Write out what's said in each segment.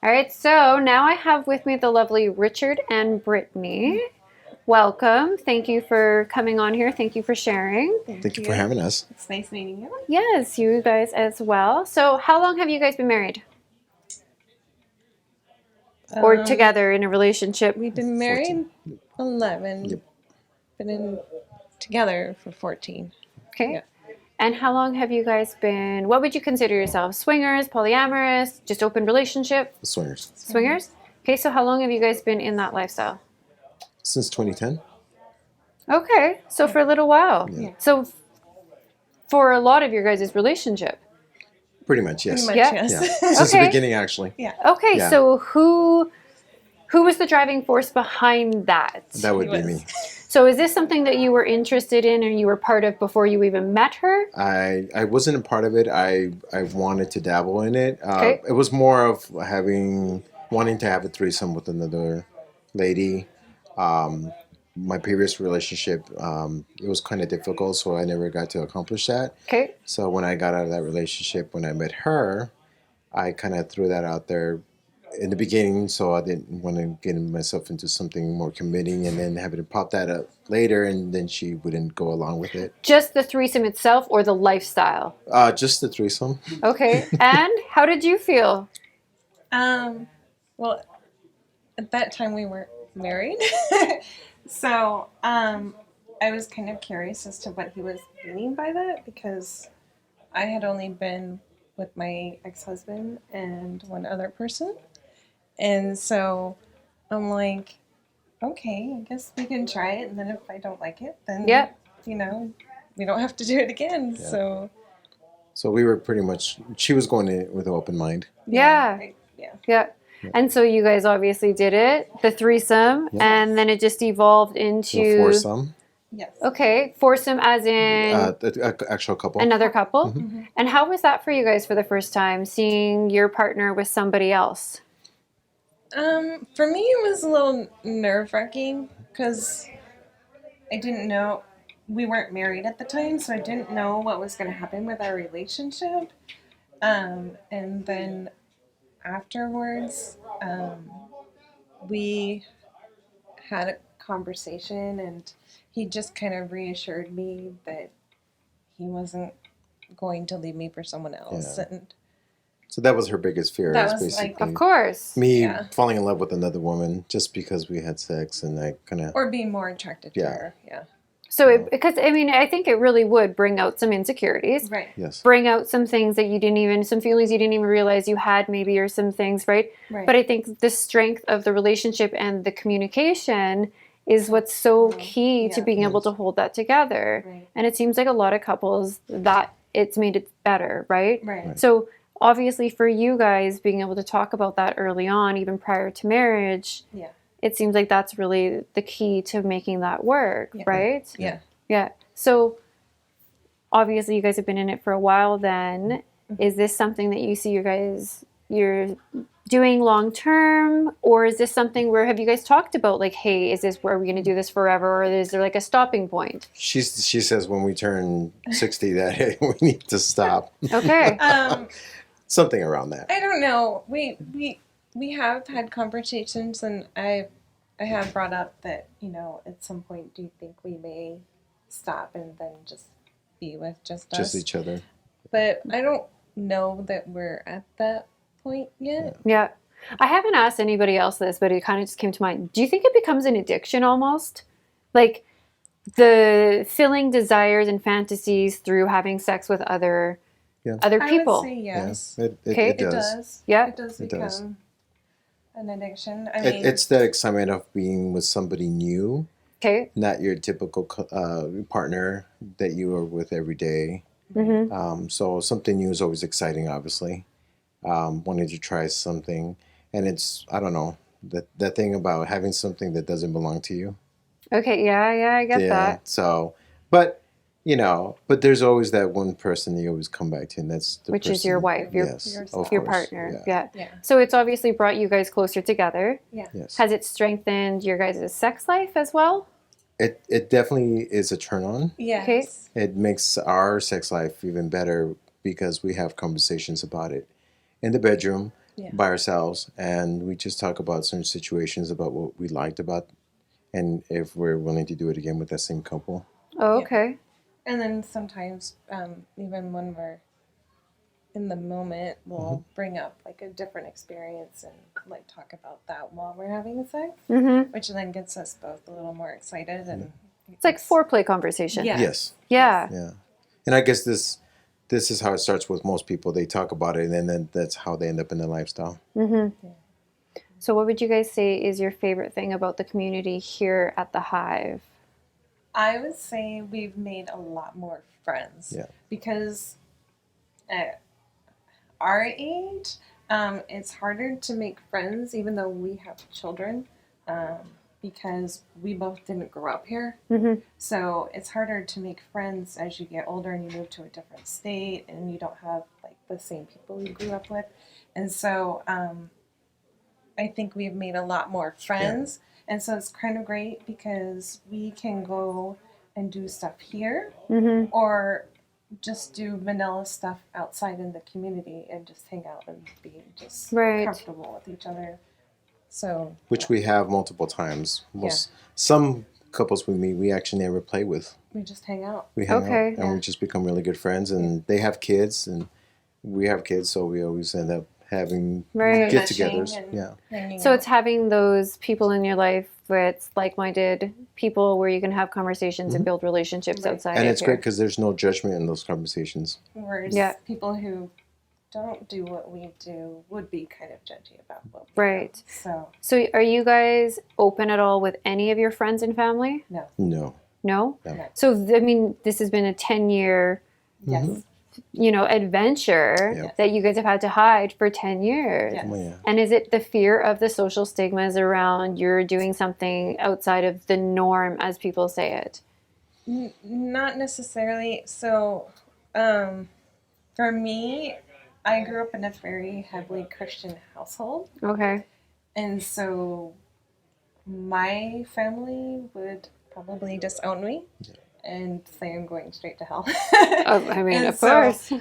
All right, so now I have with me the lovely Richard and Brittany. Welcome. Thank you for coming on here. Thank you for sharing. Thank you for having us. It's nice meeting you. Yes, you guys as well. So, how long have you guys been married or together in a relationship? We've been married 11. Yep. Been together for 14. Okay. Yeah. And how long have you guys been, what would you consider yourselves? Swingers, polyamorous, just open relationship? Swingers. Swingers? Okay, so how long have you guys been in that lifestyle? Since 2010. Okay, so for a little while. Yeah. So for a lot of your guys' relationship. Pretty much, yes. Pretty much, Yeah. yes. Yeah. Since the Okay. beginning, actually. Yeah. Okay, Yeah. so who was the driving force behind that? That would be was. me. So is this something that you were interested in or you were part of before you even met her? I wasn't a part of it. I wanted to dabble in it. Okay. It was more of wanting to have a threesome with another lady. My previous relationship, it was kind of difficult, so I never got to accomplish that. Okay. So when I got out of that relationship, when I met her, I kind of threw that out there in the beginning, so I didn't want to get myself into something more committing and then have it pop that up later, and then she wouldn't go along with it. Just the threesome itself or the lifestyle? Just the threesome. Okay. And how did you feel? Well, at that time we weren't married. So, I was kind of curious as to what he was meaning by that because I had only been with my ex-husband and one other person. And so I'm like, okay, I guess we can try it. And then if I don't like it, then, Yeah. we don't have to do it again. Yeah. So we were pretty much, she was going in with an open mind. Yeah. Yeah. Yeah. And so you guys obviously did it, the threesome, Yeah. and then it just evolved into A foursome. Yes. Okay, foursome as in The actual couple. another couple. Mm-hmm. And how was that for you guys for the first time, seeing your partner with somebody else? For me, it was a little nerve-wracking because I didn't know we weren't married at the time, so I didn't know what was going to happen with our relationship. And then afterwards, we had a conversation, and he just kind of reassured me that he wasn't going to leave me for someone else. Yeah. And So that was her biggest fear. That is was, like, basically Of course. me Yeah. falling in love with another woman just because we had sex, and I kind of or being more attracted to Yeah. her. Yeah. So, because I mean, I think it really would bring out some insecurities, Right. yes. bring out some things that you didn't even, some feelings you didn't even realize you had, maybe, or some things, right? Right. But I think the strength of the relationship and the communication is what's so key to Yeah. being able to hold that together. Right. And it seems like a lot of couples that it's made it better, right? Right. So obviously for you guys being able to talk about that early on, even prior to marriage, Yeah. it seems like that's really the key to making that work, Yeah. right? Yeah. Yeah. So obviously you guys have been in it for a while then. Is this something that you see you're doing long term, or is this something where have you guys talked about like, hey, is this where we're going to do this forever, or is there like a stopping point? She says when we turn 60 that hey, we need to stop. Okay. Something around that. I don't know. We have had conversations, and I have brought up that at some point, do you think we may stop and then just be with just us? Just each other. But I don't know that we're at that point yet. Yeah. I haven't asked anybody else this, but it kind of just came to mind. Do you think it becomes an addiction almost? Like the filling desires and fantasies through having sex with other people? I would say yes. Yeah, it Okay. does. Yeah. It does It become does. an addiction. I mean, It's that excitement of being with somebody new, Okay. not your typical partner that you are with every day. Mm-hmm. So something new is always exciting, obviously. Wanting to try something. And it's, I don't know, that thing about having something that doesn't belong to you. Okay. Yeah. I get that. So, but, but there's always that one person you always come back to, and that's the Which person. is your wife, yes, of your course, partner. Yeah. Yeah. So it's obviously brought you guys closer together. yeah. Yes. Has it strengthened your guys' sex life as well? It definitely is a turn on. Yes. Okay. It makes our sex life even better because we have conversations about it in the bedroom. Yeah. by ourselves, and we just talk about certain situations, about what we liked about, and if we're willing to do it again with that same couple. Oh, Yeah. okay. And then sometimes, even when we're in the moment, we'll bring up like a different experience and like talk about that while we're having sex, Mm-hmm. which then gets us both a little more excited and It's like foreplay conversation. Yeah. Yes. Yeah. Yeah. And I guess this is how it starts with most people. They talk about it, and then that's how they end up in the lifestyle. Mm-hmm. Yeah. So, what would you guys say is your favorite thing about the community here at the Hive? I would say we've made a lot more friends. Yeah. Because at our age, it's harder to make friends, even though we have children, because we both didn't grow up here. Mm-hmm. So it's harder to make friends as you get older and you move to a different state and you don't have like the same people you grew up with. And so I think we've made a lot more friends. And so it's kind of great because we can go and do stuff here Mm-hmm. or just do vanilla stuff outside in the community and just hang out and be just Right. comfortable with each other. So Which we have multiple times. Some couples we meet, we actually never play with. we just hang out. We hang Okay. out, and we just become really good friends. And they have kids, and we have kids, so we always end up having Right. get-togethers. Meshing and Yeah. hanging So out. it's having those people in your life with like-minded people where you can have conversations and build relationships Right. outside And of it's here. great because there's no judgment in those conversations. Whereas Yeah. people who don't do what we do would be kind of judgy about what we Right. do. So So are you guys open at all with any of your friends and family? No. No? No. So, I mean, this has been a 10-year, yes. adventure Yeah. that you guys have had to hide for 10 years. Yes. Well, yeah. And is it the fear of the social stigmas around you're doing something outside of the norm, as people say it? Not necessarily. So, for me, I grew up in a very heavily Christian household. Okay. And so my family would probably disown me and say I'm going straight to hell. Oh, I mean, And of so, course.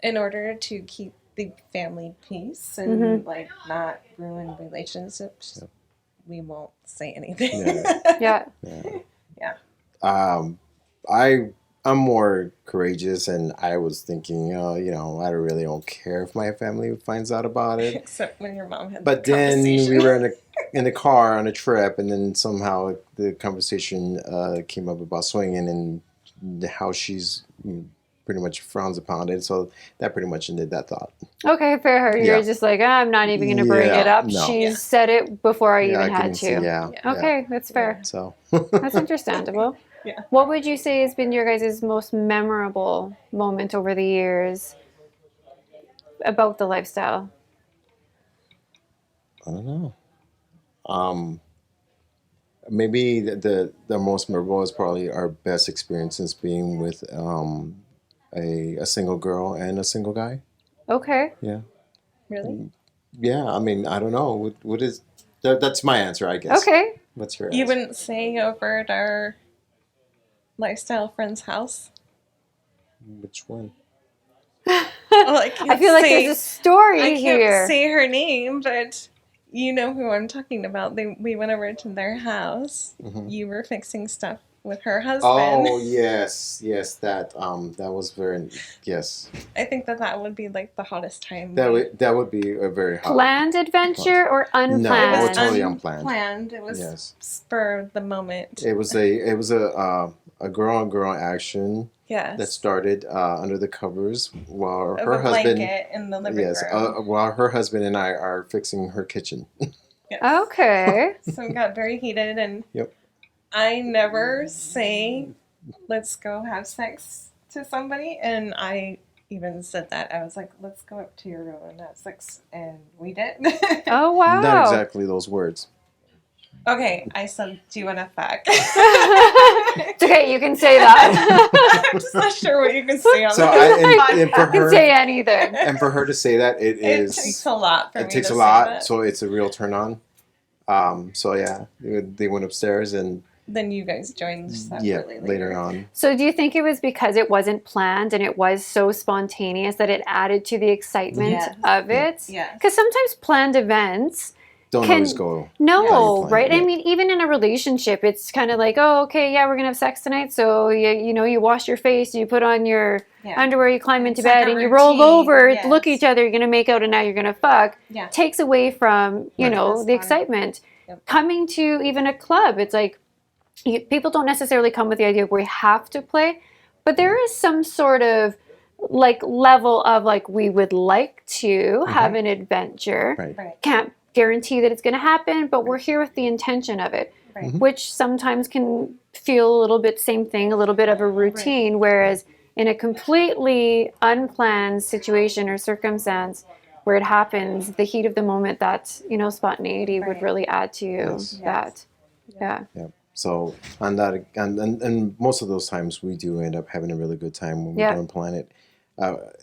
in order to keep the family peace and like not ruin relationships, we won't say anything. Yeah. I'm more courageous, and I was thinking, I really don't care if my family finds out about it. Except when your mom had But the then we conversation. were in the car on a trip, and then somehow the conversation came up about swinging and how she's pretty much frowns upon it. So that pretty much ended that thought. Okay, fair. You're Yeah. just like, I'm not even going to bring it Yeah, up. no. She Yeah. said it before I even I had couldn't to. see- yeah. Okay, that's fair. So That's understandable. Yeah. What would you say has been your guys' most memorable moment over the years about the lifestyle? I don't know. Maybe the most memorable is probably our best experiences being with a single girl and a single guy. Okay. Yeah. Really? Yeah. I mean, I don't know. What is that's my answer, I guess. Okay. What's your You answer? wouldn't say over at our lifestyle friend's house? Which one? Well, I can't I feel like say, there's a story I can't here. say her name, but you know who I'm talking about. We went over to their house. Mhm. You were fixing stuff with her husband. Oh yes, that was very yes. I think that would be like the hottest time. That would be a very hot. Planned adventure or unplanned? No, It oh, was totally unplanned. It was Yes. spur of the moment. It was a girl on girl action Yes. that started under the covers while of her a husband blanket in the living yes room. while her husband and I are fixing her kitchen. Yes. Okay. So it got very heated, and Yep. I never say, let's go have sex to somebody. And I even said that. I was like, let's go up to your room and have sex. And we did. Oh, wow. Not exactly those words. Okay, I said, do you want a fact? It's okay, you can say that. I'm just not sure what you can say on So that. and for You can her say anything. and for her to say that It takes a lot for me it takes to a say lot, that. so it's a real turn on. So yeah, they went upstairs and then you guys joined Yeah, separately later on. So do you think it was because it wasn't planned and it was so spontaneous that it added to the excitement Yes. of Yeah. it? Yes. Because sometimes planned events Don't can- always go. no, how you plan right? it, I yeah. mean, even in a relationship, it's kind of like, oh, okay, yeah, we're gonna have sex tonight. So you wash your face, you put on your Yeah. underwear, you climb It's into like bed, a and you roll routine, over, yes. look at each other, you're gonna make out, and now you're gonna fuck. Yeah. Takes away from Right. the The excitement. Yep. Coming to even a club, it's like people don't necessarily come with the idea of we have to play, but there is some sort of like level of like we would like to have an adventure. Right. Right. Can't guarantee that it's going to happen, but we're here with the intention of it, Right. which sometimes can feel a little bit same thing, a little bit of a routine, whereas in a completely unplanned situation or circumstance where it happens, the heat of the moment, that spontaneity would Right. really add to Yes. that. Yeah. Yeah. So on that, and most of those times we do end up having a really good time when we Yeah. don't plan it,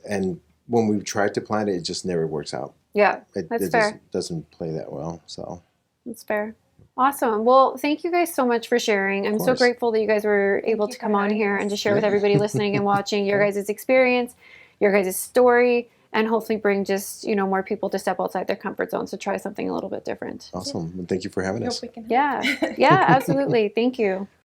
and when we try to plan it, it just never works out. Yeah, It that's just fair. doesn't play that well. So That's fair. Awesome. Well, thank you guys so much for sharing. I'm so course. grateful that you guys were able you to for come on having here us. and to share with Yeah. everybody listening and watching your guys' experience, your guys' story, and hopefully bring just, more people to step outside their comfort zones to try something a little bit different. awesome. Well, thank you for having Hope us. we can help. Yeah. Yeah, absolutely. Thank you.